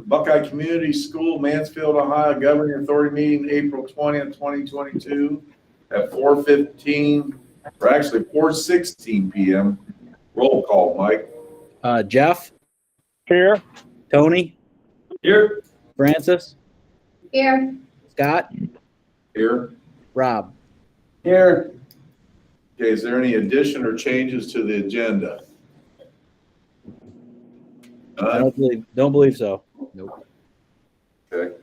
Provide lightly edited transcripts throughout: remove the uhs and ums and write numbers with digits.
Buckeye Community School, Mansfield, Ohio, Governing Authority meeting, April 20th, 2022 at 4:15, or actually 4:16 p.m. Roll call, Mike. Jeff? Here. Tony? Here. Francis? Here. Scott? Here. Rob? Here. Okay, is there any addition or changes to the agenda? I don't believe so. Nope. Okay.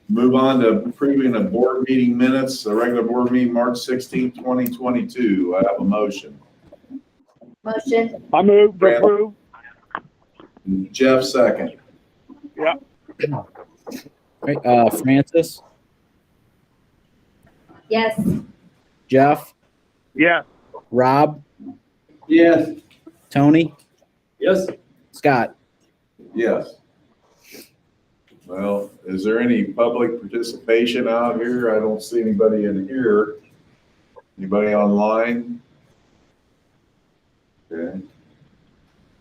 Move on to approving the board meeting minutes, the regular board meeting, March 16th, 2022. I have a motion. Motion. I move to approve. Jeff, second. Yeah. Right, Francis? Yes. Jeff? Yes. Rob? Yes. Tony? Yes. Scott? Yes. Well, is there any public participation out here? I don't see anybody in here. Anybody online? Okay.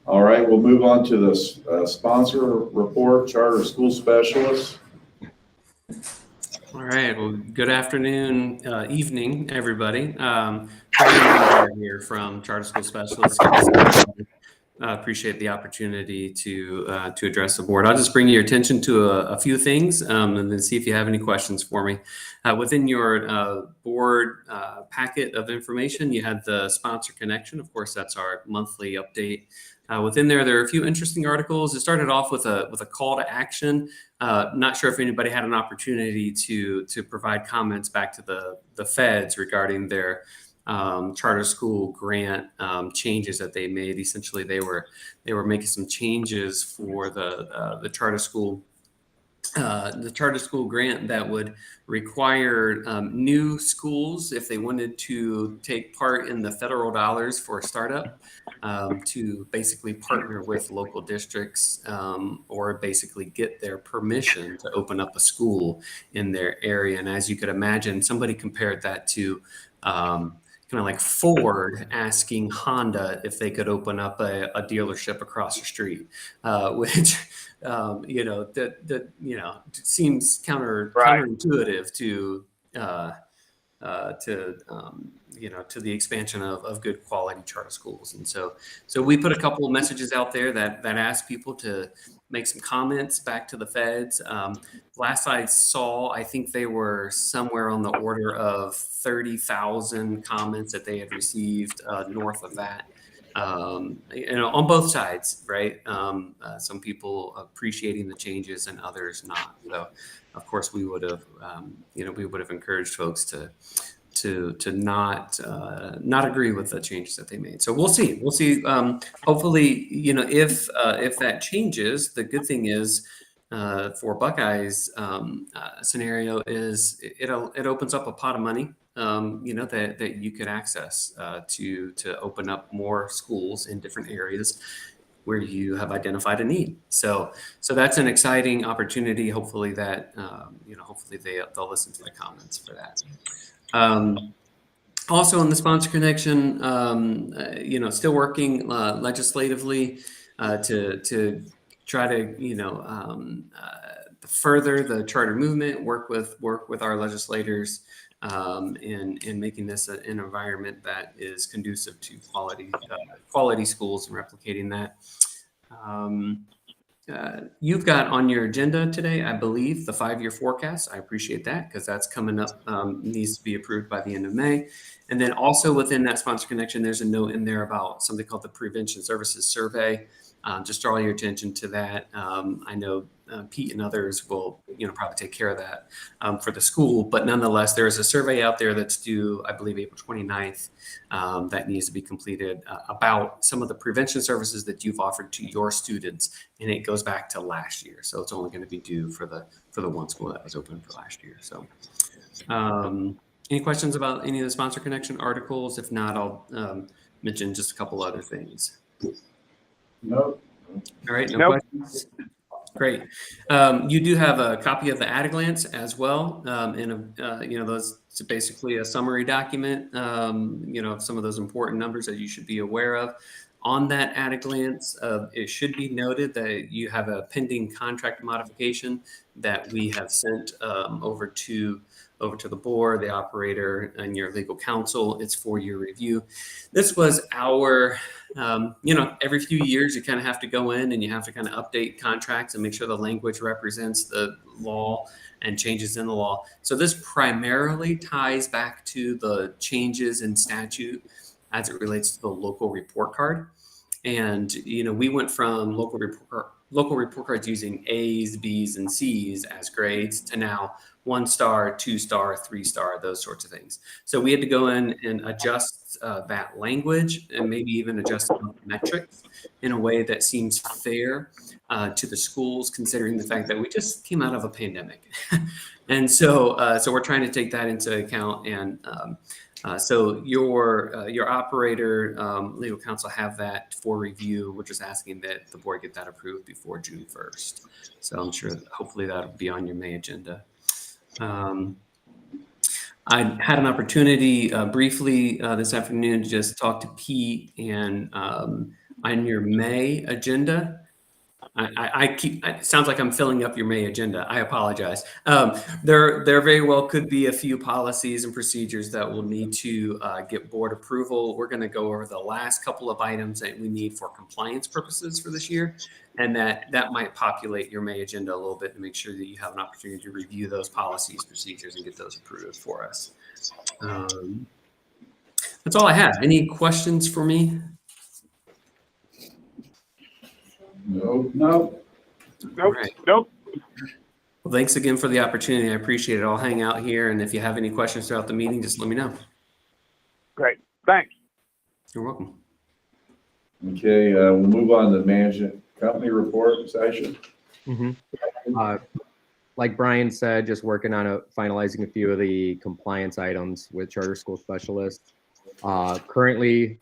All right, we'll move on to the sponsor report, charter school specialists. All right. Well, good afternoon, evening, everybody. Here from Charter School Specialists. Appreciate the opportunity to address the board. I'll just bring your attention to a few things and then see if you have any questions for me. Within your board packet of information, you had the sponsor connection. Of course, that's our monthly update. Within there are a few interesting articles. It started off with a call to action. Not sure if anybody had an opportunity to provide comments back to the feds regarding their charter school grant changes that they made. Essentially, they were making some changes for the charter school grant that would require new schools, if they wanted to take part in the federal dollars for a startup, to basically partner with local districts or basically get their permission to open up a school in their area. And as you could imagine, somebody compared that to kind of like Ford asking Honda if they could open up a dealership across the street, which seems counterintuitive to the expansion of good quality charter schools. And so we put a couple of messages out there that ask people to make some comments back to the feds. Last I saw, I think they were somewhere on the order of 30,000 comments that they had received north of that. On both sides, right? Some people appreciating the changes and others not. So, of course, we would have encouraged folks to not agree with the changes that they made. So we'll see. Hopefully, if that changes, the good thing is for Buckeyes scenario is it opens up a pot of money. That you could access to open up more schools in different areas where you have identified a need. So that's an exciting opportunity. Hopefully that hopefully they'll listen to my comments for that. Also in the sponsor connection, still working legislatively to try to further the charter movement, work with our legislators in making this an environment that is conducive to quality schools and replicating that. You've got on your agenda today, I believe, the 5-year forecast. I appreciate that because that's coming up, needs to be approved by the end of May. And then also within that sponsor connection, there's a note in there about something called the Prevention Services Survey. Just draw your attention to that. I know Pete and others will, probably take care of that for the school. But nonetheless, there is a survey out there that's due, I believe, April 29th that needs to be completed about some of the prevention services that you've offered to your students, and it goes back to last year. So it's only going to be due for the one school that was open for last year. So, any questions about any of the sponsor connection articles? If not, I'll mention just a couple other things. Nope. All right, no questions. Great. You do have a copy of the at-a-glance as well, and those it's basically a summary document. Some of those important numbers that you should be aware of. On that at a glance, it should be noted that you have a pending contract modification that we have sent over to the board, the operator, and your legal counsel. It's for your review. This was our, every few years you kind of have to go in and you have to kind of update contracts and make sure the language represents the law and changes in the law. So this primarily ties back to the changes in statute as it relates to the local report card. And, we went from local report cards using A's, B's, and C's as grades to now 1-star, 2-star, 3-star, those sorts of things. So we had to go in and adjust that language and maybe even adjust the metrics in a way that seems fair to the schools, considering the fact that we just came out of a pandemic. And so we're trying to take that into account. And so your operator, legal counsel have that for review. We're just asking that the board get that approved before June 1st. So I'm sure hopefully that'll be on your May agenda. I had an opportunity briefly this afternoon to just talk to Pete, and on your May agenda, it sounds like I'm filling up your May agenda. I apologize. There very well could be a few policies and procedures that will need to get board approval. We're going to go over the last couple of items that we need for compliance purposes for this year, and that might populate your May agenda a little bit to make sure that you have an opportunity to review those policies, procedures, and get those approved for us. That's all I have. Any questions for me? No. Nope. Right. Nope. Well, thanks again for the opportunity. I appreciate it. I'll hang out here, and if you have any questions throughout the meeting, just let me know. Great. Thanks. You're welcome. Okay, we'll move on to management company report session. Like Brian said, just working on finalizing a few of the compliance items with charter school specialists. Currently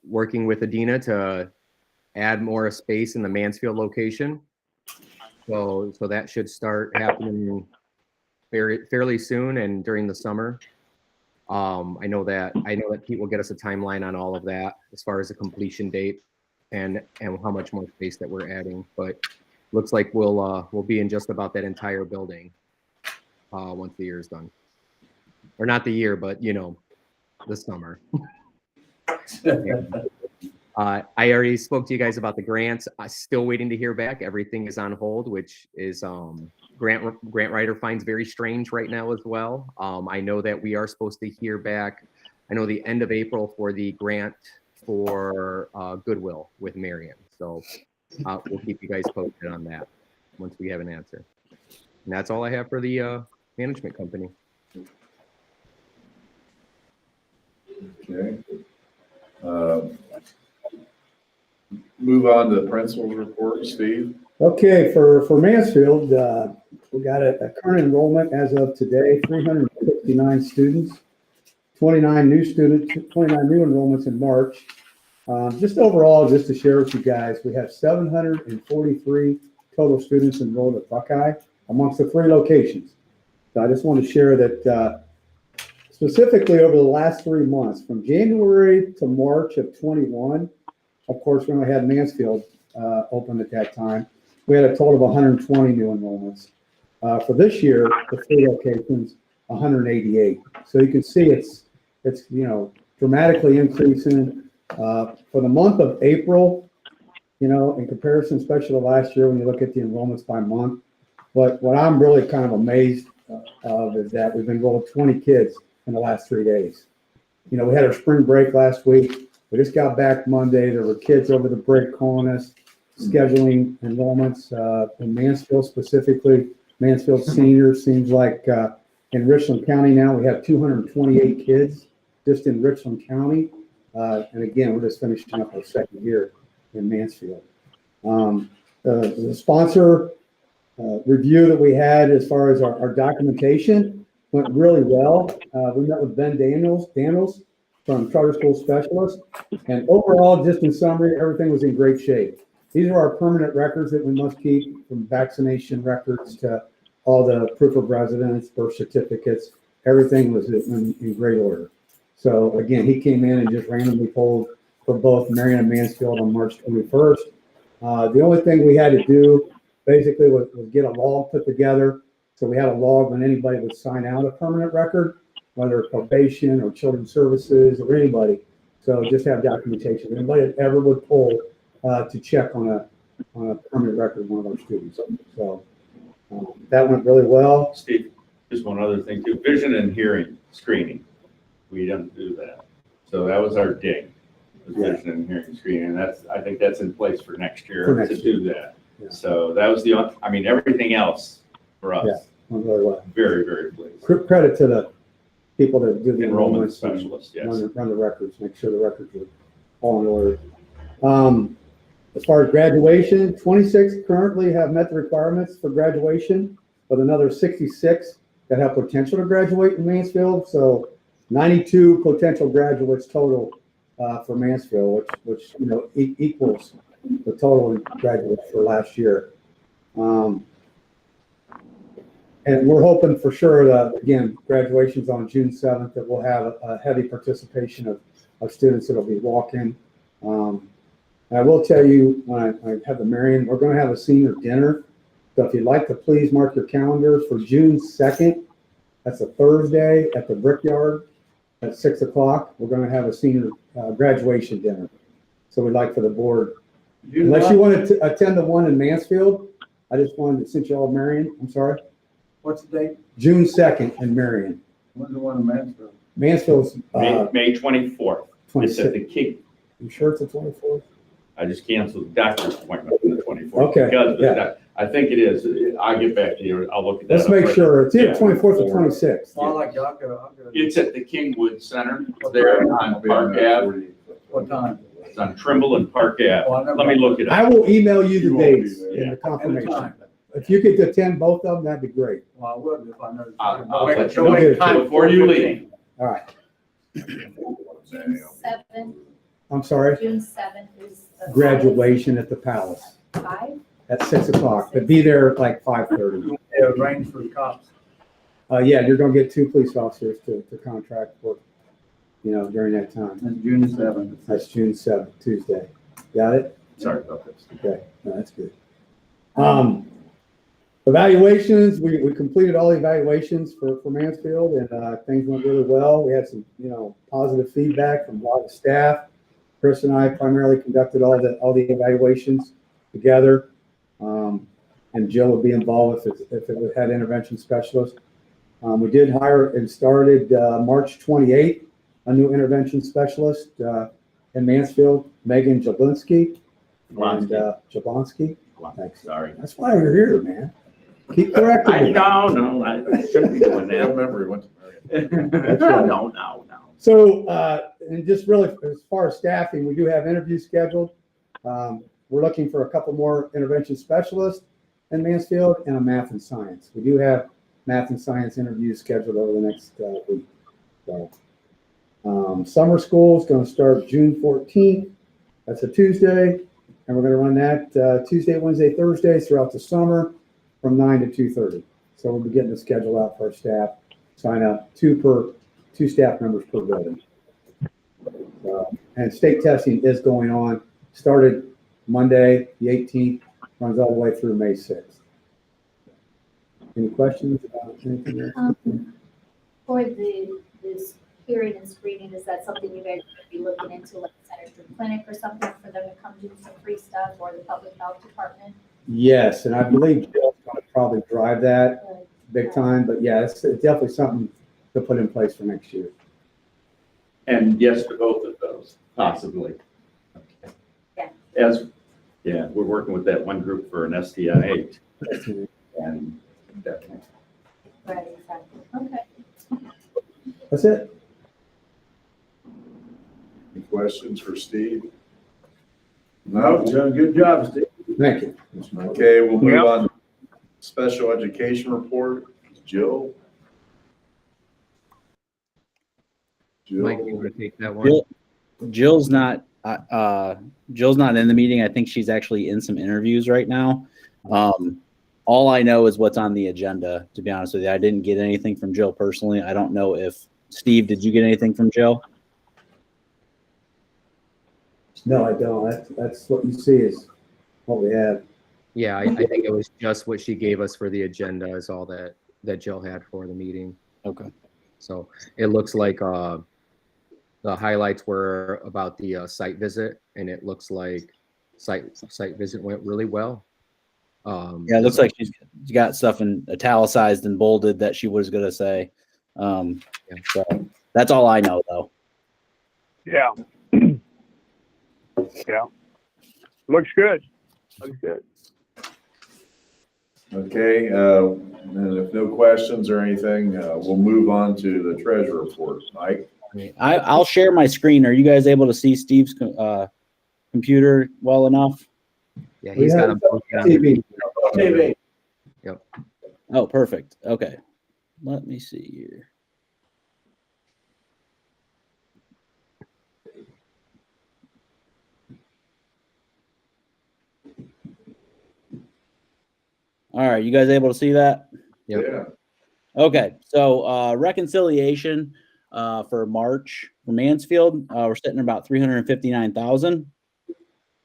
working with Adina to add more space in the Mansfield location. So that should start happening fairly soon and during the summer. I know that Pete will get us a timeline on all of that as far as the completion date and how much more space that we're adding. But looks like we'll be in just about that entire building once the year is done. Or not the year, but the summer. I already spoke to you guys about the grants. I'm still waiting to hear back. Everything is on hold, which is grant writer finds very strange right now as well. I know that we are supposed to hear back. I know the end of April for the grant for Goodwill with Marion. So we'll keep you guys posted on that once we have an answer. And that's all I have for the management company. Okay. Move on to the principal's report, Steve. Okay, for Mansfield, we got a current enrollment as of today, 359 students, 29 new enrollments in March. Just overall, just to share with you guys, we have 743 total students enrolled at Buckeye amongst the 3 locations. So I just want to share that specifically over the last 3 months, from January to March of 21, of course, we only had Mansfield open at that time. We had a total of 120 new enrollments. For this year, the 3 locations, 188. So you can see it's dramatically increasing. For the month of April, in comparison, especially to last year, when you look at the enrollments by month. But what I'm really kind of amazed of is that we've enrolled 20 kids in the last 3 days. We had our spring break last week. We just got back Monday. There were kids over the break calling us, scheduling enrollments in Mansfield specifically. Mansfield seniors seems like in Richland County now we have 228 kids just in Richland County. And again, we're just finishing up our second year in Mansfield. The sponsor review that we had as far as our documentation went really well. We met with Ben Daniels from Charter School Specialist. And overall, just in summary, everything was in great shape. These are our permanent records that we must keep, from vaccination records to all the proof of residence, birth certificates. Everything was in great order. So again, he came in and just randomly pulled for both Marion and Mansfield on March 21st. The only thing we had to do basically was get a log put together. So we had a log when anybody would sign out a permanent record, whether probation or children's services or anybody. So just have documentation. Anybody that ever would pull to check on a permanent record of one of our students. So that went really well. Steve, just one other thing too, vision and hearing screening. We don't do that. So that was our dig, was Yeah. vision and hearing screening. And I think that's in place for next year For next to do that. Yeah. So that was everything else for us, Yeah. Went really well. very, very pleased. Credit to the people that do the Enrollment enrollments and specialists, yes. run the records, make sure the records are all in order. As far as graduation, 26 currently have met the requirements for graduation, with another 66 that have potential to graduate in Mansfield. So 92 potential graduates total for Mansfield, which equals the total graduates for last year. And we're hoping for sure that, again, graduation's on June 7th, that we'll have a heavy participation of students that'll be walking. And I will tell you, when I have the Marion, we're going to have a senior dinner. So if you'd like to please mark your calendars for June 2nd, that's a Thursday at the Brickyard at 6 o'clock. We're going to have a senior graduation dinner. So we'd like for the board, unless you want to attend the one in Mansfield, I just wanted to, since you're all Marion, I'm sorry. What's the date? June 2nd in Marion. When's the one in Mansfield? Mansfield's May 24th. It's at 26th. the King. You sure it's the 24th? I just canceled the doctor's appointment on the 24th. Okay, Because of yeah. that. I think it is. I'll get back to you. I'll look at that. Let's make up. sure. It's either Yeah. 24th or 26th. Well, I like you. I'll go. It's at the Kingwood Center there on Park Ave. What time? It's on Trimble and Park Ave. Well, I never- Let me look it I up. will email you the You won't be dates there. and Yeah. the confirmation. Anytime. If you could attend both of them, that'd be great. Well, I would if I know. I'll Wait, let so you know wait, time before you 4:15. leave. All right. June 7th, I'm sorry. June 7th is the. Graduation at the Palace 5? at 6 o'clock. But be there at like 5:30. Yeah, arrange for the cops. Yeah, you're gonna get 2 police officers to contract work, during that time. That's June 7th. That's June 7th, Tuesday. Got it? Sorry about this. Okay, no, that's good. Evaluations, we completed all the evaluations for Mansfield, and things went really well. We had some, positive feedback from a lot of staff. Chris and I primarily conducted all the evaluations together. And Jill would be involved if it had intervention specialists. We did hire and started March 28th, a new intervention specialist in Mansfield, Megan Jablonski. And Jablonski. Thanks. Sorry. That's why you're here, man. Keep correcting me. No, I shouldn't be doing I that. remember he went to Marion. That's right. No. So, and just really, as far as staffing, we do have interviews scheduled. We're looking for a couple more intervention specialists in Mansfield and a math and science. We do have math and science interviews scheduled over the next week. So, summer school is going to start June 14th. That's a Tuesday. And we're going to run that Tuesday, Wednesday, Thursdays throughout the summer from 9 to 2:30. So we'll be getting the schedule out for our staff. Sign up two staff members per building. And state testing is going on. Started Monday, the 18th, runs all the way through May 6th. Any questions about anything else? For this hearing and screening, is that something you guys would be looking into, like Center Street Clinic or something, for them to come do some free stuff, or the public health department? Yes, and I believe Jill's going to probably drive that big time, but yeah, it's definitely something to put in place for next year. And yes to both of those, possibly. Yeah. We're working with that one group for an STI8 and definitely. Right, exactly. Okay. That's it. Any questions for Steve? No, No? you're doing a good job, Steve. Thank you. Okay, we'll move Yep. on. Special education report, Jill. Mike, you Jill, want to take that one? Jill- Jill's not in the meeting. I think she's actually in some interviews right now. All I know is what's on the agenda, to be honest with you. I didn't get anything from Jill personally. I don't know if Steve, did you get anything from Jill? No, I don't. That's what you see is what we have. Yeah, I think it was just what she gave us for the agenda is all that Jill had for the meeting. Okay. So it looks like the highlights were about the site visit, and it looks like site visit went really well. Yeah, it looks like she's got stuff in italicized and bolded that she was going to say. So that's all I know, though. Yeah. Yeah. Looks good. Looks good. Okay, and if no questions or anything, we'll move on to the treasurer report. Mike? I'll share my screen. Are you guys able to see Steve's computer well enough? Yeah, he's got a TV. TV. Yep. Oh, perfect. Okay. Let me see here. All right, you guys able to see that? Yep. Yeah. Okay, so reconciliation for March for Mansfield, we're sitting at about 359,000.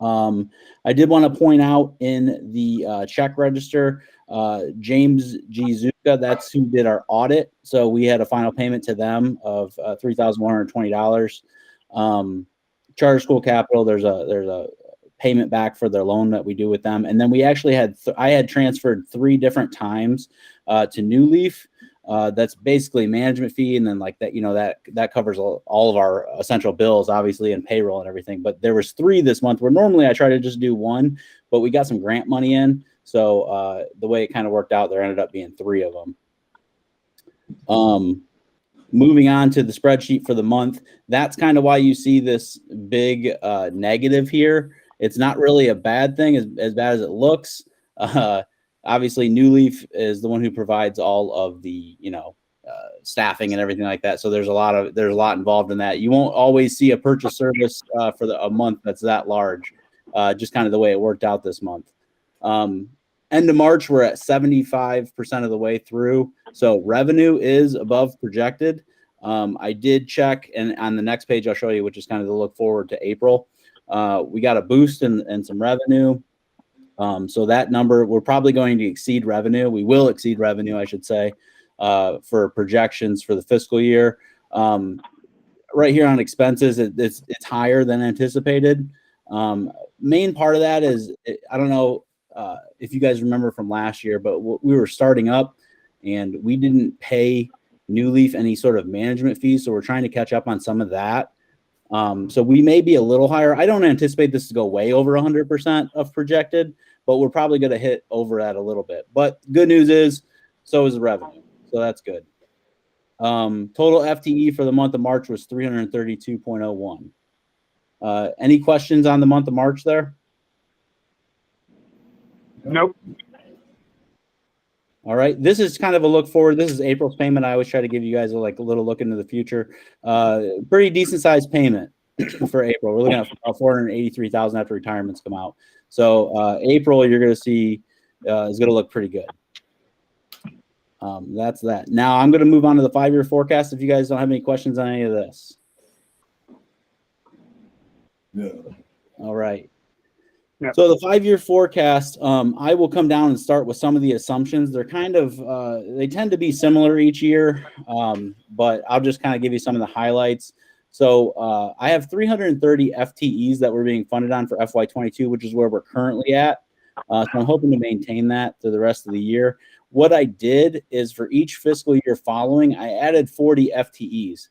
I did want to point out in the check register, James G. Zuka, that's who did our audit. So we had a final payment to them of $3,120. Charter School Capital, there's a payment back for their loan that we do with them, and then we actually had I had transferred 3 different times to New Leaf. That's basically management fee, and then like that, that covers all of our essential bills, obviously, and payroll and everything. But there was 3 this month, where normally I try to just do 1, but we got some grant money in, so the way it kind of worked out, there ended up being 3 of them. Moving on to the spreadsheet for the month, that's kind of why you see this big negative here. It's not really a bad thing, as bad as it looks. Obviously, New Leaf is the one who provides all of the staffing and everything like that. So there's a lot involved in that. You won't always see a purchase service for a month that's that large. Just kind of the way it worked out this month. End of March, we're at 75% of the way through. So revenue is above projected. I did check, and on the next page I'll show you, which is kind of the look forward to April. We got a boost in some revenue. So that number, we're probably going to exceed revenue. We will exceed revenue, I should say, for projections for the fiscal year. Right here on expenses, it's higher than anticipated. Main part of that is, I don't know if you guys remember from last year, but we were starting up and we didn't pay New Leaf any sort of management fees. So we're trying to catch up on some of that. So we may be a little higher. I don't anticipate this to go way over 100% of projected, but we're probably going to hit over that a little bit. But good news is, so is the revenue. So that's good. Total FTE for the month of March was 332.01. Any questions on the month of March there? Nope. All right. This is kind of a look forward. This is April's payment. I always try to give you guys a little look into the future. Pretty decent sized payment for April. We're looking at about 483,000 after retirements come out. So April, you're going to see is going to look pretty good. That's that. Now I'm going to move on to the 5-year forecast. If you guys don't have any questions on any of this. No. All right. Yep. So the 5-year forecast, I will come down and start with some of the assumptions. They're kind of, they tend to be similar each year, but I'll just kind of give you some of the highlights. So I have 330 FTEs that we're being funded on for FY22, which is where we're currently at. So I'm hoping to maintain that through the rest of the year. What I did is for each fiscal year following, I added 40 FTEs.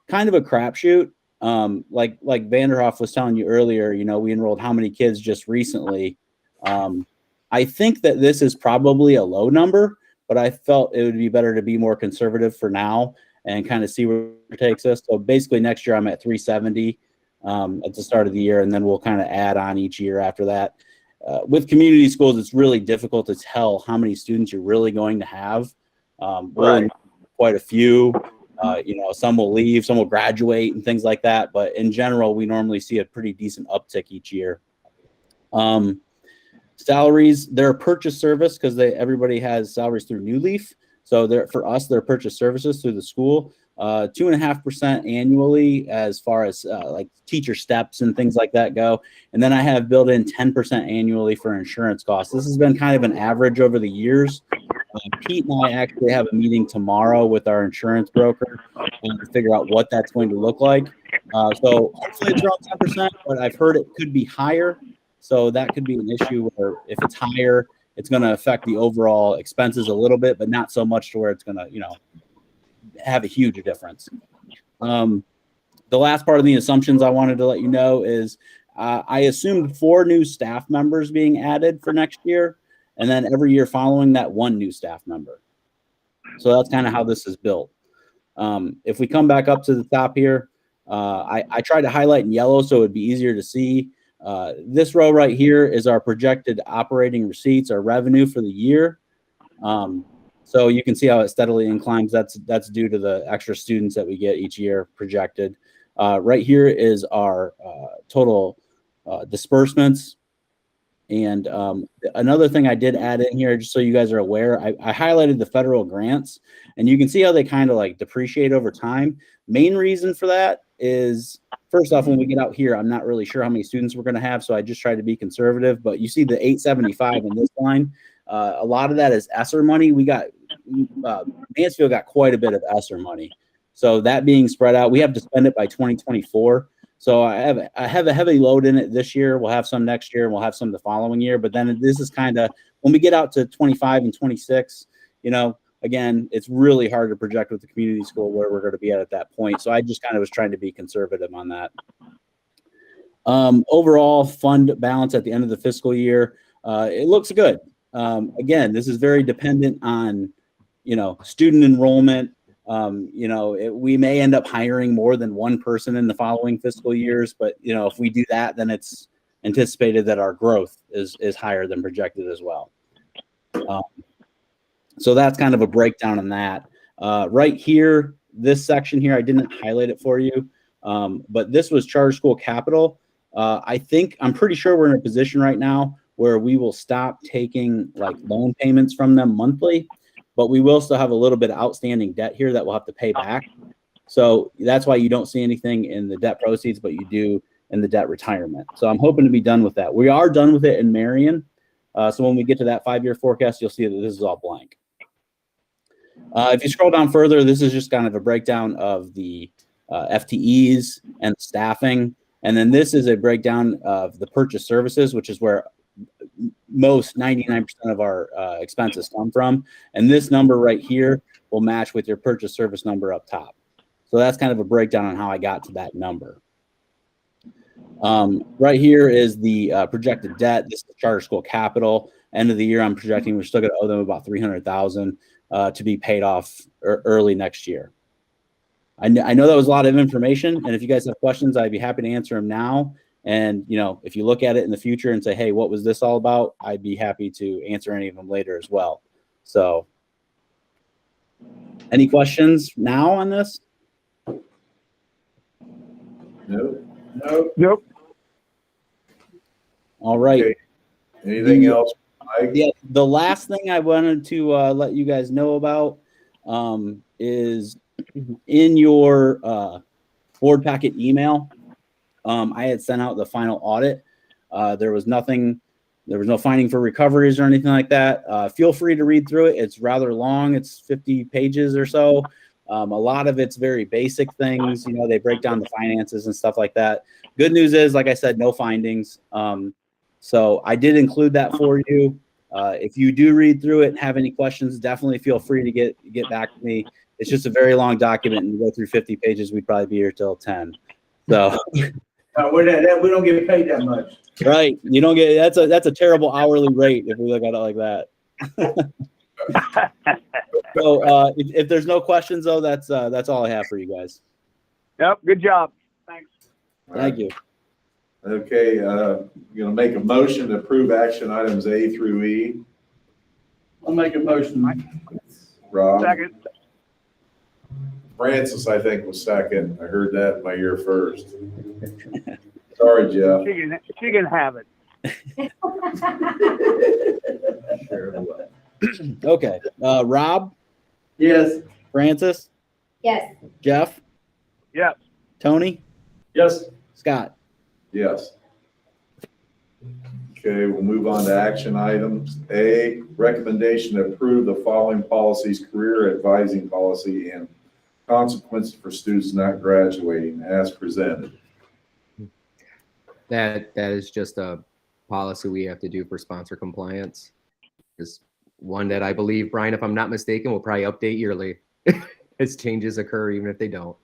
Kind of a crapshoot. Like Vanderhoff was telling you earlier, we enrolled how many kids just recently. I think that this is probably a low number, but I felt it would be better to be more conservative for now and kind of see where it takes us. So basically next year I'm at 370 at the start of the year, and then we'll kind of add on each year after that. With community schools, it's really difficult to tell how many students you're really going to have. We'll quite a few. Some will leave, some will graduate and things like that. But in general, we normally see a pretty decent uptick each year. Salaries, they're a purchase service because everybody has salaries through New Leaf. So for us, they're purchase services through the school. 2.5% annually as far as like teacher steps and things like that go. And then I have built in 10% annually for insurance costs. This has been kind of an average over the years. Pete and I actually have a meeting tomorrow with our insurance broker to figure out what that's going to look like. So hopefully it's around 10%, but I've heard it could be higher. So that could be an issue where if it's higher, it's going to affect the overall expenses a little bit, but not so much to where it's going to, have a huge difference. The last part of the assumptions I wanted to let you know is I assumed 4 new staff members being added for next year, and then every year following that, 1 new staff member. So that's kind of how this is built. If we come back up to the top here, I tried to highlight in yellow so it'd be easier to see. This row right here is our projected operating receipts, our revenue for the year. So you can see how it steadily inclines. That's due to the extra students that we get each year projected. Right here is our total disbursements. And another thing I did add in here, just so you guys are aware, I highlighted the federal grants, and you can see how they kind of like depreciate over time. Main reason for that is, first off, when we get out here, I'm not really sure how many students we're going to have, so I just tried to be conservative. But you see the 875 in this line. A lot of that is ESSER money. We got Mansfield got quite a bit of ESSER money. So that being spread out, we have to spend it by 2024. So I have a heavy load in it this year. We'll have some next year, and we'll have some the following year. But then this is kind of, when we get out to 25 and 26, again, it's really hard to project with the community school where we're going to be at that point. So I just kind of was trying to be conservative on that. Overall fund balance at the end of the fiscal year, it looks good. Again, this is very dependent on, student enrollment. We may end up hiring more than 1 person in the following fiscal years, but if we do that, then it's anticipated that our growth is higher than projected as well. So that's kind of a breakdown on that. Right here, this section here, I didn't highlight it for you, but this was charter school capital. I'm pretty sure we're in a position right now where we will stop taking like loan payments from them monthly, but we will still have a little bit of outstanding debt here that we'll have to pay back. So that's why you don't see anything in the debt proceeds, but you do in the debt retirement. So I'm hoping to be done with that. We are done with it in Marion. So when we get to that 5-year forecast, you'll see that this is all blank. If you scroll down further, this is just kind of a breakdown of the FTEs and staffing. And then this is a breakdown of the purchase services, which is where most 99% of our expenses come from. And this number right here will match with your purchase service number up top. So that's kind of a breakdown on how I got to that number. Right here is the projected debt. This is charter school capital. End of the year, I'm projecting we're still going to owe them about $300,000 to be paid off early next year. I know that was a lot of information, and if you guys have questions, I'd be happy to answer them now. And, if you look at it in the future and say, hey, what was this all about? I'd be happy to answer any of them later as well. So any questions now on this? Nope. All right. Okay. Anything else, Mike? Yeah, the last thing I wanted to let you guys know about is in your board packet email. I had sent out the final audit. There was no finding for recoveries or anything like that. Feel free to read through it. It's rather long. It's 50 pages or so. A lot of it's very basic things. They break down the finances and stuff like that. Good news is, like I said, no findings. So I did include that for you. If you do read through it and have any questions, definitely feel free to get back to me. It's just a very long document, and to go through 50 pages, we'd probably be here till 10. So we don't get paid that much. right, you don't get that's a terrible hourly rate if we look at it like that. So if there's no questions though, that's all I have for you guys. Yep, good job. Thanks. Thank you. Okay, going to make a motion to approve action items A through E. I'll make a motion. Rob? Second. Francis, I think, was second. I heard that in my ear first. Sorry, Jeff. She can have it. Okay, Rob, Yes. Francis, Yes. Jeff, Yes. Tony, Yes. Scott. Yes. Okay, we'll move on to action items. A, recommendation to approve the following policies: career advising policy and consequences for students not graduating as presented. That is just a policy we have to do for sponsor compliance. Is one that I believe, Brian, if I'm not mistaken, will probably update yearly as changes occur, even if they don't.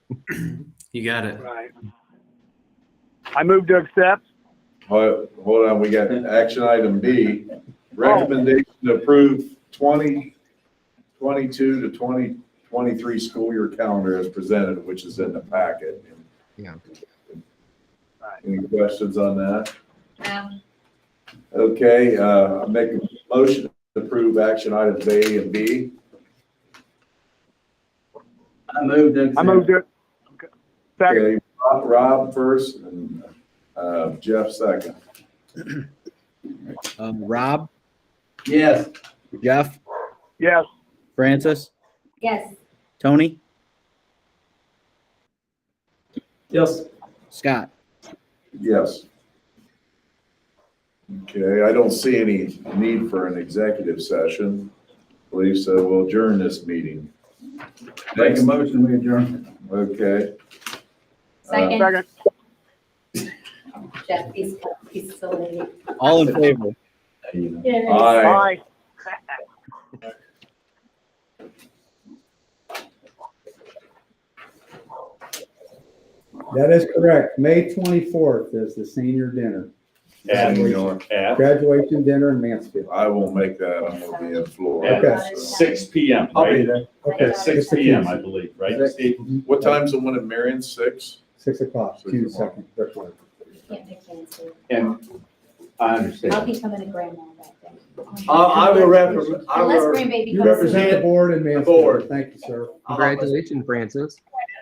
You got it. Right. I move to accept. Hold on, we got action item B, recommendation to approve 2022 to 2023 school year calendar as presented, which is in the packet. Yeah. Any questions on that? No. Okay, I make a motion to approve action items A and B. I moved to. I moved to. Second. Okay, Rob first and Jeff second. Rob, Yes. Jeff, Yes. Francis, Yes. Tony, Yes. Scott. Yes. Okay, I don't see any need for an executive session. Please, so we'll adjourn this meeting. Make a motion, we adjourn. Okay. Second. Second. Jeff, he's silly. All in favor? Yes. Aye. Aye. That is correct. May 24th is the senior dinner, At graduation dinner in Mansfield. I won't make that. I'm gonna be in Florida. Okay. so. 6 p.m., I'll be right? there. Okay, 6 p.m., I believe, right, Steve? What time's the one at Marion? 6? 6 o'clock, 6 June o'clock. 2nd. Brooklyn. Can't make cancel. And I I'll understand. be coming to grandma that day. I will represent, I Unless will, grandbaby You comes. represent the board in Mansfield. board. Thank you, sir. Congratulations, Francis.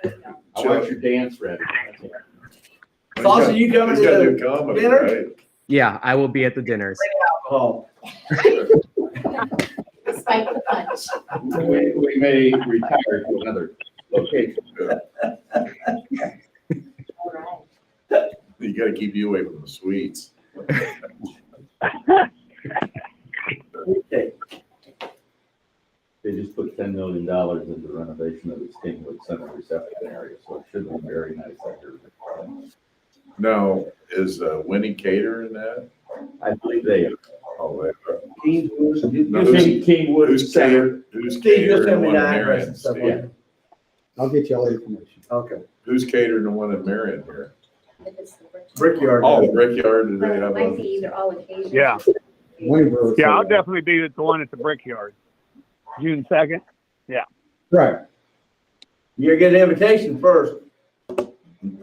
I want your dance ready. Sausage, you coming He's gotta do to comedy, dinner? right? Yeah, I will be at the dinners. alcohol? Spike the punch. We may retire to another location. All right. You gotta keep you away from the sweets. Okay. They just put $10 million into the renovation of the Stingwood Center reception area, so it should be very nice, I heard. Now, is Winnie Cater in that? I believe they are. Oh, they are. Kingswood, you- No, you who's- see- Kingwood Who's Center. Cater? Who's Steve, just catering send the me one the in address Marion? and stuff. Steve? I'll get you all the information. Okay. Who's catering the one in Marion here? If it's the brick. Brickyard. Oh, Brickyard, do But they it have might be a? either all occasions. Yeah. Waynesboro, Yeah, I'll so- definitely be at the one at the Brickyard. June 2nd. Right. You get an invitation first.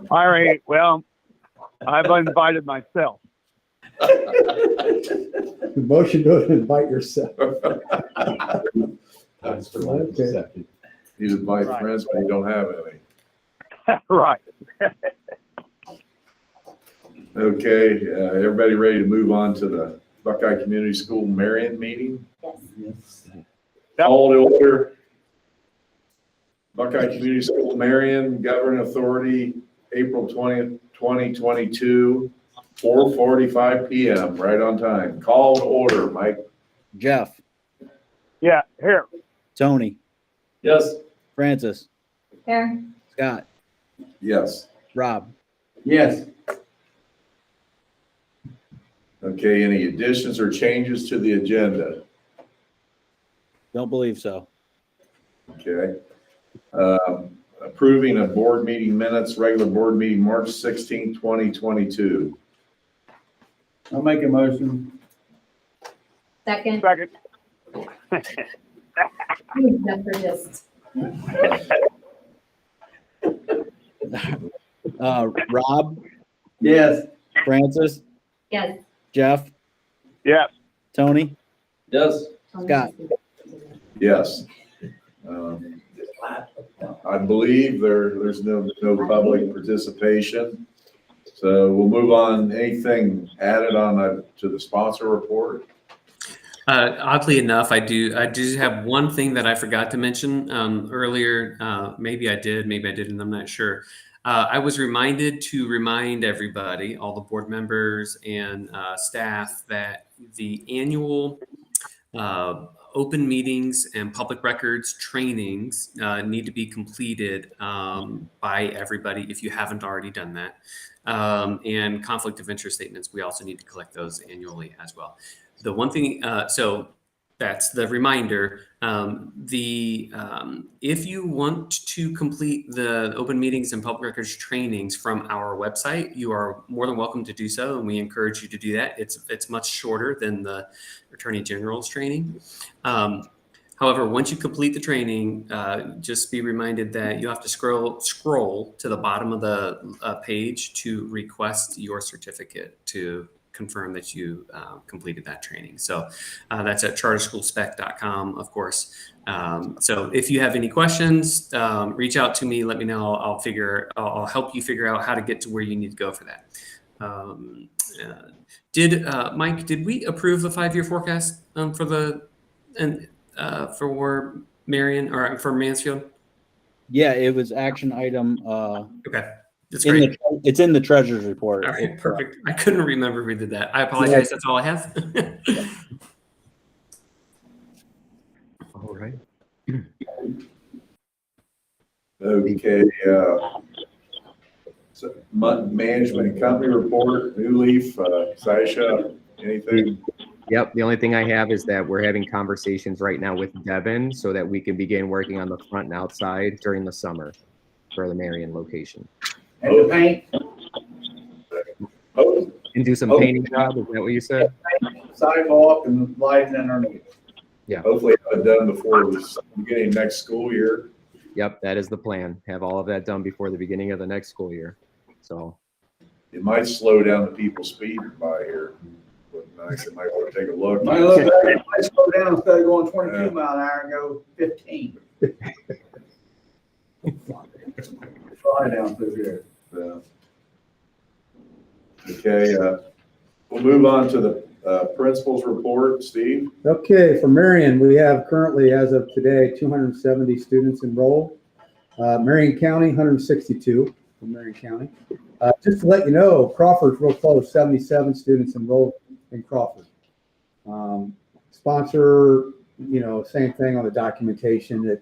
All right. Well, I've invited myself. The motion to invite yourself. That's for Okay. You invite Right. friends, but you don't have any. Right. Okay, everybody ready to move on to the Buckeye Community School Marion meeting? Yes. Yep. Call to order. Buckeye Community School Marion Governing Authority, April 20th, 2022, 4:45 PM, right on time. Call to order, Mike. Jeff, Yeah. Here. Tony, Yes. Francis, Here. Scott, Yes. Rob. Yes. Okay, any additions or changes to the agenda? Don't believe so. Okay. Approving of board meeting minutes, regular board meeting, March 16th, 2022. I'll make a motion. Second. Second. Never just. Rob, Yes. Francis, Yes. Jeff, Yes. Tony, Yes. Scott. Yes. I believe there's no public participation. So we'll move on. Anything added on to the sponsor report? Oddly enough, I do have one thing that I forgot to mention earlier. Maybe I did, maybe I didn't. I'm not sure. I was reminded to remind everybody, all the board members and staff, that the annual open meetings and public records trainings need to be completed by everybody if you haven't already done that. And conflict of interest statements, we also need to collect those annually as well. The one thing, so that's the reminder. If you want to complete the open meetings and public records trainings from our website, you are more than welcome to do so, and we encourage you to do that. It's much shorter than the Attorney General's training. However, once you complete the training, just be reminded that you have to scroll to the bottom of the page to request your certificate to confirm that you completed that training. So that's at charterschoolspec.com, of course. So if you have any questions, reach out to me, let me know. I'll help you figure out how to get to where you need to go for that. Mike, did we approve the 5-year forecast for Marion or for Mansfield? Yeah, it was action item. Okay. That's great. It's in the treasurer's report. All right, perfect. I couldn't remember who did that. I apologize. That's all I have. All right. Okay, so management and company report, New Leaf, Sasha, anything? Yep. The only thing I have is that we're having conversations right now with Devin so that we can begin working on the front and outside during the summer for the Marion location. And the paint, And do some painting job. Is that what you said? sidewalk and lighting underneath. Hopefully have it done before the beginning of next school year. Yep. That is the plan. Have all of that done before the beginning of the next school year. So It might slow down the people speeding by here. But nice, it might want to take a look. Might look like it might slow down instead of going 22 mile an hour and go 15. Fly down through here. Okay, we'll move on to the principal's report. Steve? Okay, for Marion, we have currently, as of today, 270 students enrolled. Marion County, 162 for Marion County. Just to let you know, Crawford's real close, 77 students enrolled in Crawford. Sponsor, same thing on the documentation, that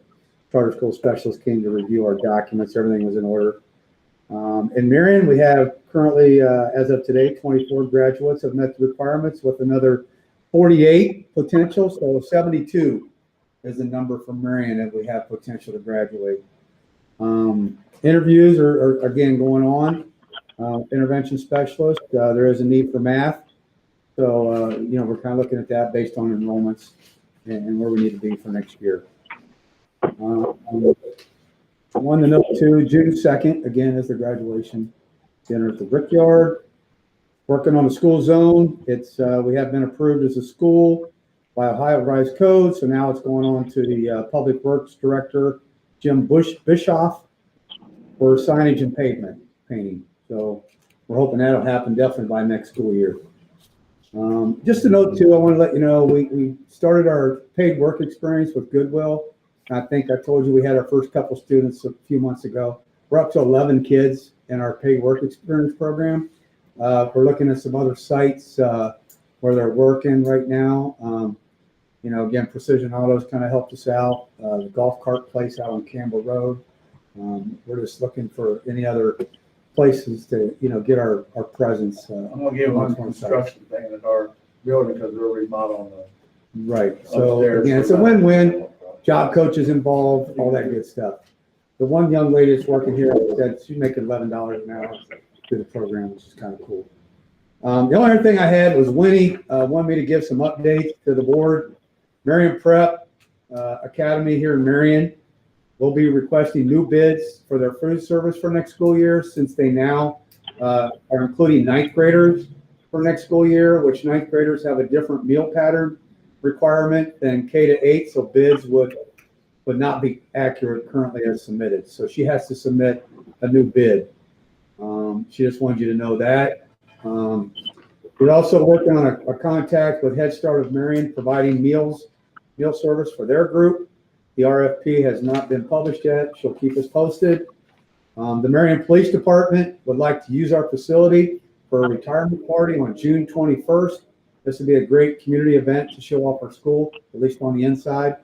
charter school specialists came to review our documents. Everything was in order. In Marion, we have currently, as of today, 24 graduates have met the requirements with another 48 potential. So 72 is the number for Marion that we have potential to graduate. Interviews are again going on. Intervention specialist, there is a need for math. So, we're kind of looking at that based on enrollments and where we need to be for next year. One to note too, June 2nd, again, is the graduation dinner at the Brickyard. Working on the school zone. We have been approved as a school by Ohio Revised Code. So now it's going on to the Public Works Director, Jim Bischoff, for signage and pavement painting. So we're hoping that'll happen definitely by next school year. Just a note too, I want to let you know, we started our paid work experience with Goodwill. I think I told you we had our first couple students a few months ago. We're up to 11 kids in our paid work experience program. We're looking at some other sites where they're working right now. Again, Precision Autos kind of helped us out. The golf cart place out on Campbell Road. We're just looking for any other places to, get our presence. I'm gonna give one construction thing at our building because we're remodeling the. Right. So again, it's a win-win. Job coaches involved, all that good stuff. The one young lady that's working here said she's making $11 an hour through the program, which is kind of cool. The only other thing I had was Winnie wanted me to give some updates to the board. Marion Prep Academy here in Marion will be requesting new bids for their food service for next school year, since they now are including ninth graders for next school year, which ninth graders have a different meal pattern requirement than K to 8, so bids would not be accurate currently as submitted. So she has to submit a new bid. She just wanted you to know that. We're also working on a contact with Head Start of Marion, providing meal service for their group. The RFP has not been published yet. She'll keep us posted. The Marion Police Department would like to use our facility for a retirement party on June 21st. This would be a great community event to show off our school, at least on the inside.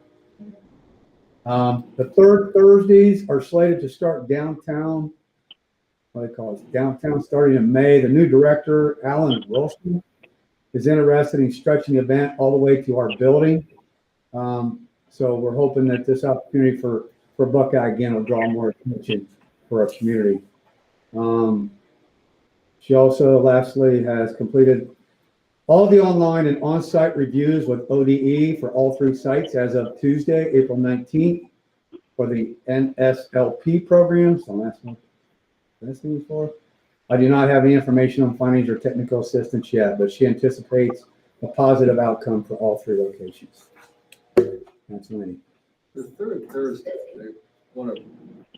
The third Thursdays are slated to start downtown. What do they call it? Downtown starting in May. The new director, Alan Wilson, is interested in stretching the event all the way to our building. So we're hoping that this opportunity for Buckeye again will draw more attention for our community. She also lastly has completed all the online and on-site reviews with ODE for all 3 sites as of Tuesday, April 19th for the NSLP programs. Don't ask me what that's for. I do not have any information on findings or technical assistance yet, but she anticipates a positive outcome for all 3 locations. That's many. The third Thursday, they want to,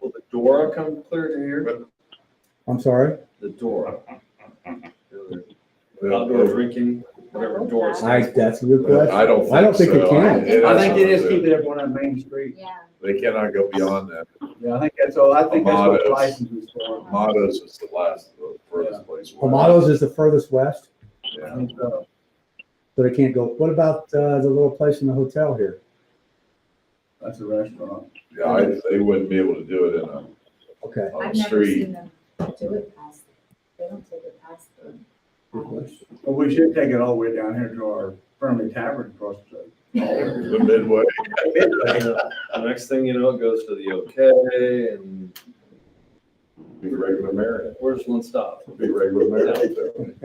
will the Dora come clear to here? I'm sorry? The Dora. Outdoor drinking, whatever Dora stands for. That's a good question. I don't think it so. can. I think they just keep it up on Main Street. Yeah. They cannot go beyond that. Yeah, I think that's all, I think that's what the Amados. license is for. Mottos is the furthest place. west. Amados is the furthest west, I Yeah. think so. so they can't go. What about the little place in the hotel here? That's a restaurant. Yeah, they wouldn't be able to do it Okay. on I've the never street. seen them do it past, they don't take it past the. Good question. Well, we should take it all the way down here to our friendly tavern across the street. The Midway. The next thing you know, it goes to the OK, and Be regular Marion. where's one stop? Be regular Marion.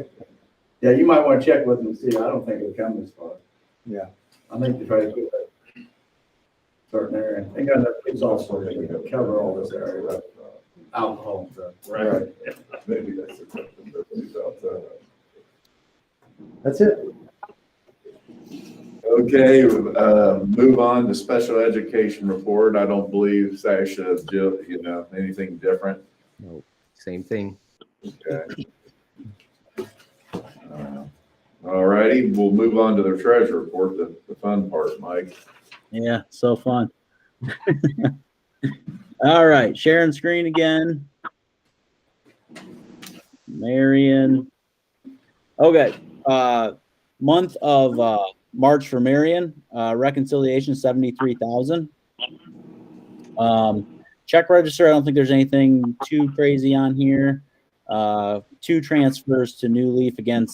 Yeah, you might want to check with them and see. I don't think it'll come this far. Yeah. I think they try to do that certain area. They got enough police officers to cover all this area, alcohol and stuff. Right. Maybe that's it. That's it. Okay, move on to special education report. I don't believe Sasha, Jill, anything different. No, same thing. Okay. All righty, we'll move on to the treasure report, the fun part, Mike. Yeah, so fun. All right, sharing screen again. Marion. Okay, month of March for Marion, reconciliation 73,000. Check register, I don't think there's anything too crazy on here. 2 transfers to New Leaf, again,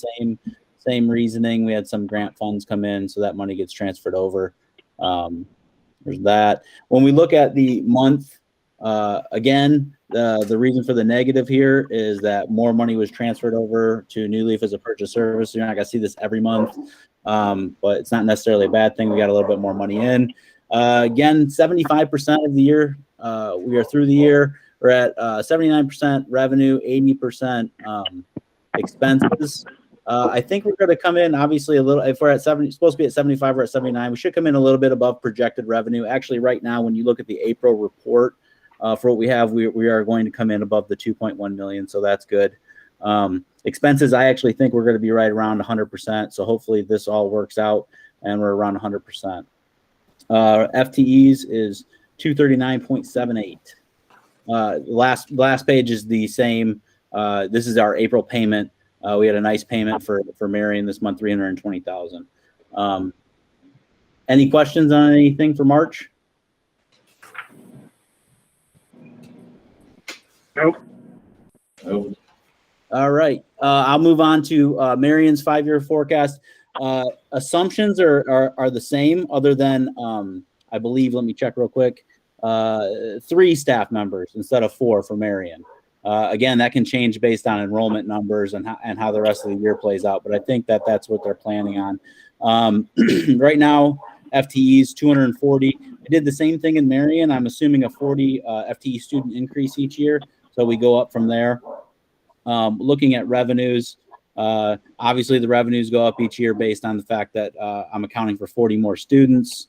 same reasoning. We had some grant funds come in, so that money gets transferred over. There's that. When we look at the month, again, the reason for the negative here is that more money was transferred over to New Leaf as a purchase service. So you're not going to see this every month, but it's not necessarily a bad thing. We got a little bit more money in. Again, 75% of the year, we are through the year. We're at 79% revenue, 80% expenses. I think we're going to come in obviously a little, if we're at 70, supposed to be at 75, we're at 79. We should come in a little bit above projected revenue. Actually, right now, when you look at the April report for what we have, we are going to come in above the 2.1 million. So that's good. Expenses, I actually think we're going to be right around 100%. So hopefully this all works out and we're around 100%. FTEs is 239.78. Last page is the same. This is our April payment. We had a nice payment for Marion this month, 320,000. Any questions on anything for March? Nope. Nope. All right. I'll move on to Marion's 5-year forecast. Assumptions are the same, other than I believe. Let me check real quick. 3 staff members instead of 4 for Marion. Again, that can change based on enrollment numbers and how the rest of the year plays out. But I think that's what they're planning on. Right now, FTEs 240. I did the same thing in Marion. I'm assuming a 40 FTE student increase each year, so we go up from there. Looking at revenues, obviously the revenues go up each year based on the fact that I'm accounting for 40 more students.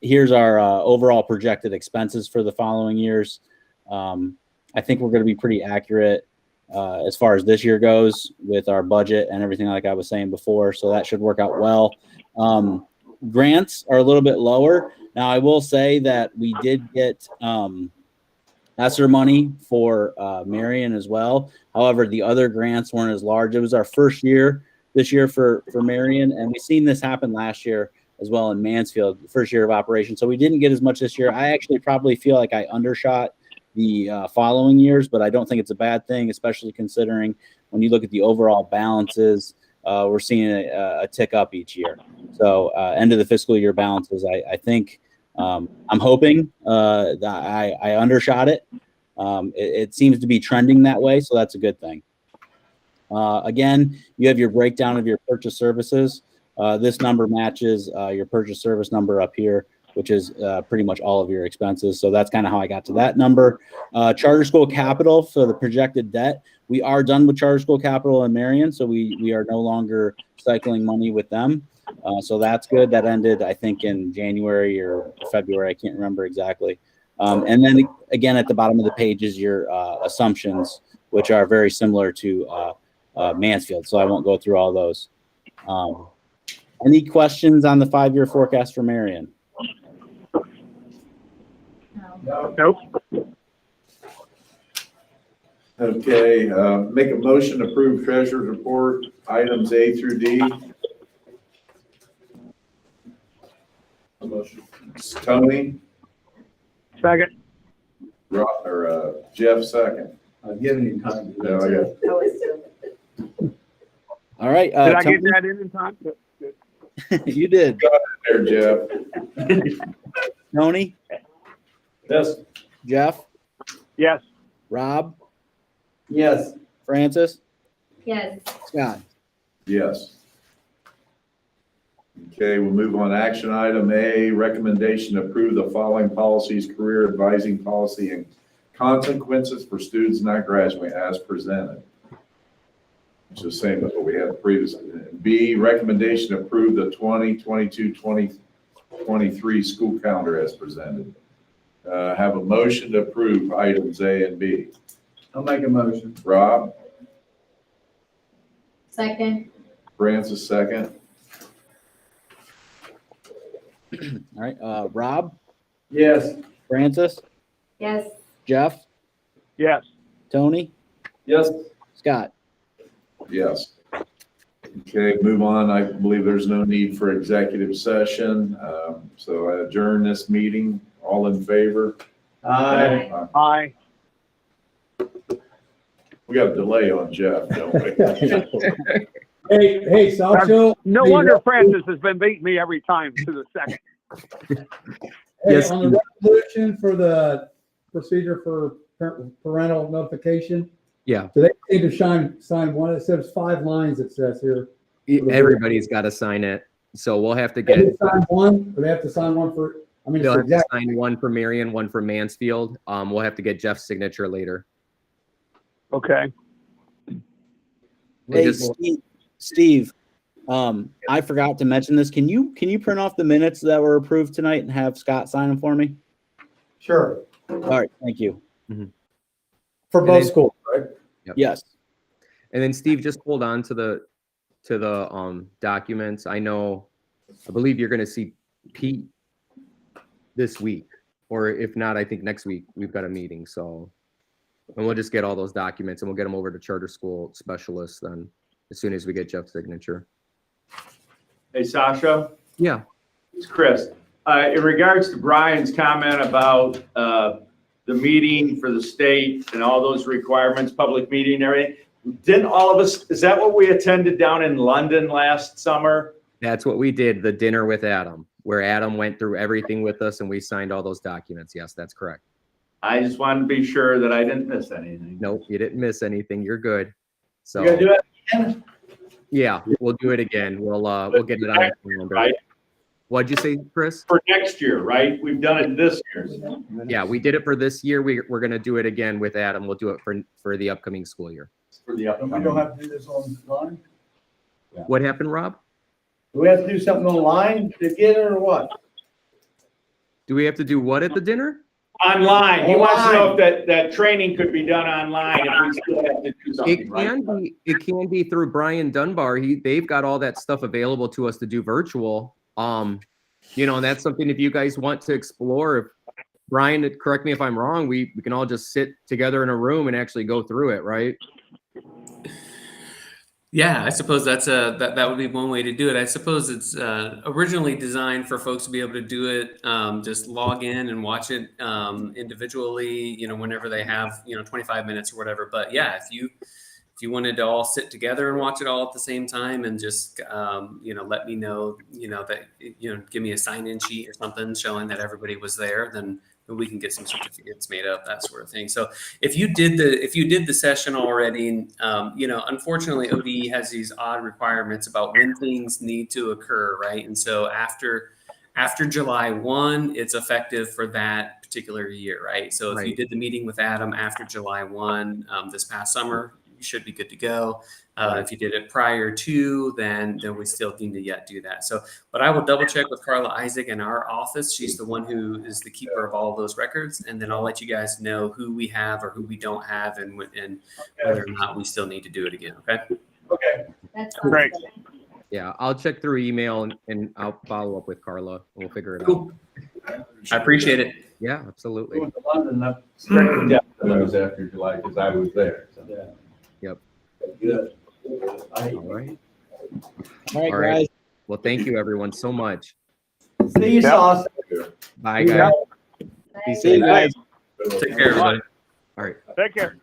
Here's our overall projected expenses for the following years. I think we're going to be pretty accurate. as far as this year goes with our budget and everything like I was saying before. So that should work out well. Grants are a little bit lower. Now I will say that we did get ESSER money for Marion as well. However, the other grants weren't as large. It was our first year this year for Marion, and we've seen this happen last year as well in Mansfield, first year of operation. So we didn't get as much this year. I actually probably feel like I undershot the following years, but I don't think it's a bad thing, especially considering when you look at the overall balances, we're seeing a tick up each year. So end of the fiscal year balances, I think I'm hoping that I undershot it. It seems to be trending that way, so that's a good thing. Again, you have your breakdown of your purchase services. This number matches your purchase service number up here, which is pretty much all of your expenses. So that's kind of how I got to that number. Charter school capital for the projected debt. We are done with charter school capital in Marion, so we are no longer cycling money with them. So that's good. That ended, I think, in January or February. I can't remember exactly. And then again, at the bottom of the page is your assumptions, which are very similar to Mansfield. So I won't go through all those. Any questions on the 5-year forecast for Marion? Nope. Okay, make a motion to approve treasurer's report, items A through D. A motion. Tony, Second. Jeff second. I'm giving you time. to do No, that. I got All right. Did I Tony, get that in time? you did. there, Jeff. Tony, Yes. Jeff, Yes. Rob, Yes. Francis, Yes, Scott. Yes. Okay, we'll move on. Action item A, recommendation to approve the following policies, career advising policy and consequences for students not graduating as presented. It's the same as what we had previously. B, recommendation to approve the 2022-2023 school calendar as presented. Have a motion to approve items A and B. I'll make a motion. Rob, second, Francis second. All right. Rob, Yes. Francis, yes, Jeff, Yes. Tony, Yes. Scott. Yes. Okay, move on. I believe there's no need for executive session. So I adjourn this meeting. All in favor? Aye. Aye. We got a delay on Jeff, don't we? Hey, Salcho. No Hey, wonder Francis has been beating me every time to the second. Hey, Yes. on the resolution for the procedure for parental notification, Yeah, do they need to sign one? It says 5 lines, it says here. everybody's got to sign it. So we'll have to They get, have to sign one, or they have to sign one for, I mean, they'll it's have to exactly. sign one for Marion, one for Mansfield. We'll have to get Jeff's signature later. Okay. Hey, Just- Steve, I forgot to mention this. Can you print off the minutes that were approved tonight and have Scott sign them for me? Sure, All right. Thank you. for And both then- schools, right? Yep. Yes. And then Steve, just hold on to the documents. I believe you're going to see Pete this week, or if not, I think next week we've got a meeting. So, and we'll just get all those documents and we'll get them over to charter school specialists then as soon as we get Jeff's signature. Hey, Sasha, Yeah. it's Chris. In regards to Brian's comment about the meeting for the state and all those requirements, public meeting and everything, didn't all of us, is that what we attended down in London last summer? That's what we did, the dinner with Adam, where Adam went through everything with us and we signed all those documents. Yes, that's correct. I just wanted to be sure that I didn't miss anything. Nope, you didn't miss anything. You're good. So You gonna do it again? yeah, we'll do it again. We'll get it on the calendar. Right? What'd you say, Chris? For next year, right? We've done it this year. Yeah, we did it for this year. We're gonna do it again with Adam. We'll do it for the upcoming school year. For the And we don't have to do this online? What happened, Rob? Do we have to do something online to get it or what? Do we have to do what at the dinner? Online. He wants to know if that training could be done online, if we still have to do something, right? It can be through Brian Dunbar. They've got all that stuff available to us to do virtual. You know, and that's something if you guys want to explore. If Brian, correct me if I'm wrong, we can all just sit together in a room and actually go through it, right? Yeah, I suppose that would be one way to do it. I suppose it's originally designed for folks to be able to do it, just log in and watch it individually, you know, whenever they have, you know, 25 minutes or whatever. But yeah, if you wanted to all sit together and watch it all at the same time and just, you know, let me know, you know, that, you know, give me a sign-in sheet or something showing that everybody was there, then we can get some certificates made up, that sort of thing. So if you did the session already, you know, unfortunately ODE has these odd requirements about when things need to occur, right? And so after July 1, it's effective for that particular year, right? So if you did the meeting with Adam after July 1 this past summer, you should be good to go. If you did it prior to, then we still need to yet do that. So, but I will double check with Carla Isaac in our office. She's the one who is the keeper of all of those records, and then I'll let you guys know who we have or who we don't have, and whether or not we still need to do it again. Okay. Okay. That's Great. Yeah, I'll check through email and I'll follow up with Carla. We'll figure it out. Cool. I appreciate it. Yeah, absolutely. Going to London, that was after July, because I was there. So. yeah. Yep. Good. All right. All right, All right. guys. Well, thank you everyone so much. See you, Sauce. Bye, guys. Be See you safe. guys. Take care, everybody. All right. Take care.